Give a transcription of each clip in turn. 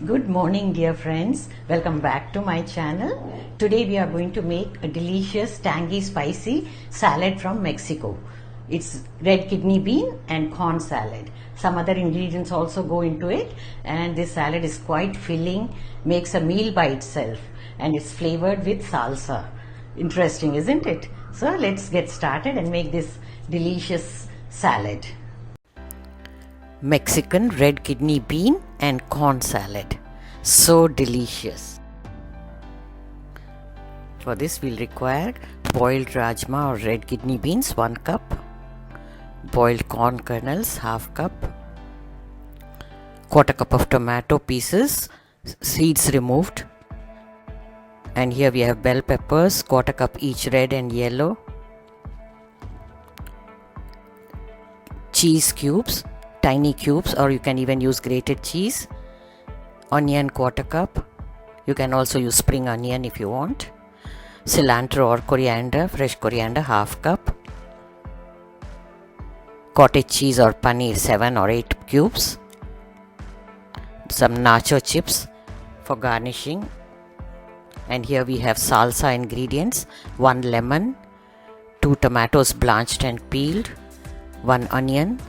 Good morning, dear friends. Welcome back to my channel. Today we are going to make a delicious tangy spicy salad from Mexico. It's red kidney bean and corn salad. Some other ingredients also go into it, and this salad is quite filling, makes a meal by itself, and it's flavored with salsa. Interesting, isn't it? So let's get started and make this delicious salad. Mexican red kidney bean and corn salad. So delicious. For this we'll require boiled rajma or red kidney beans 1 cup, boiled corn kernels 1/2 cup, 1/4 cup of tomato pieces, seeds removed, and here we have bell peppers 1/4 cup each, red and yellow, cheese cubes, tiny cubes, or you can even use grated cheese, onion 1/4 cup, you can also use spring onion if you want, cilantro or coriander, fresh coriander 1/2 cup, cottage cheese or paneer 7 or 8 cubes, some nacho chips for garnishing, and here we have salsa ingredients: 1 lemon, 2 tomatoes blanched and peeled, 1 onion,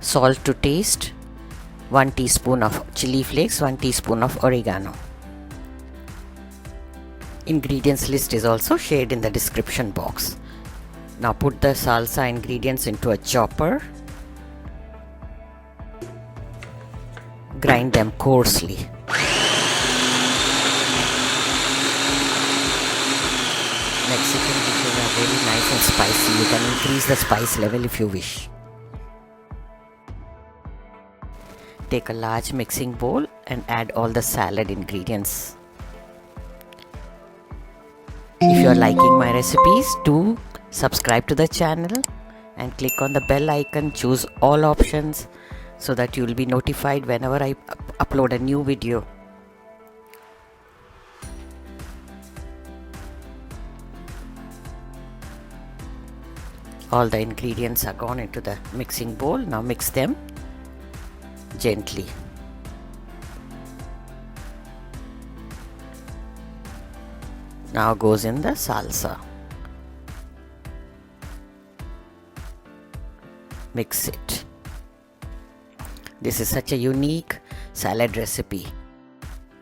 salt to taste, 1 teaspoon of chilli flakes, 1 teaspoon of oregano. Ingredients list is also shared in the description box. Now put the salsa ingredients into a chopper. Grind them coarsely. Mexican dishes are very nice and spicy. You can increase the spice level if you wish. Take a large mixing bowl and add all the salad ingredients. If you are liking my recipes, do subscribe to the channel and click on the bell icon. Choose all options so that you will be notified whenever I upload a new video. All the ingredients are gone into the mixing bowl. Now mix them gently. Now goes in the salsa. Mix it. This is such a unique salad recipe.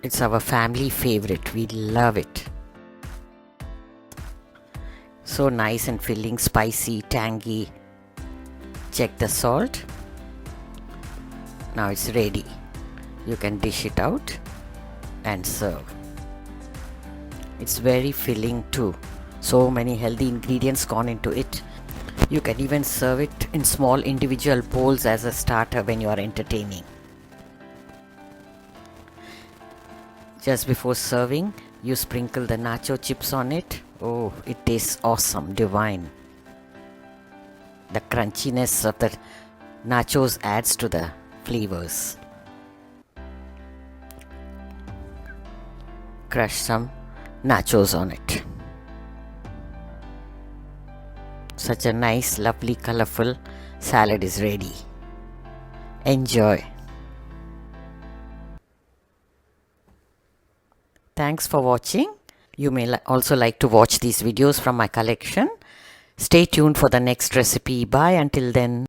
It's our family favorite. We love it. So nice and filling, spicy, tangy. Check the salt. Now it's ready. You can dish it out and serve. It's very filling too. So many healthy ingredients gone into it. You can even serve it in small individual bowls as a starter when you are entertaining. Just before serving, you sprinkle the nacho chips on it. Oh, it tastes awesome, divine. The crunchiness of the nachos adds to the flavors. Crush some nachos on it. Such a nice, lovely, colorful salad is ready. Enjoy. Thanks for watching. You may also like to watch these videos from my collection. Stay tuned for the next recipe. Bye until then.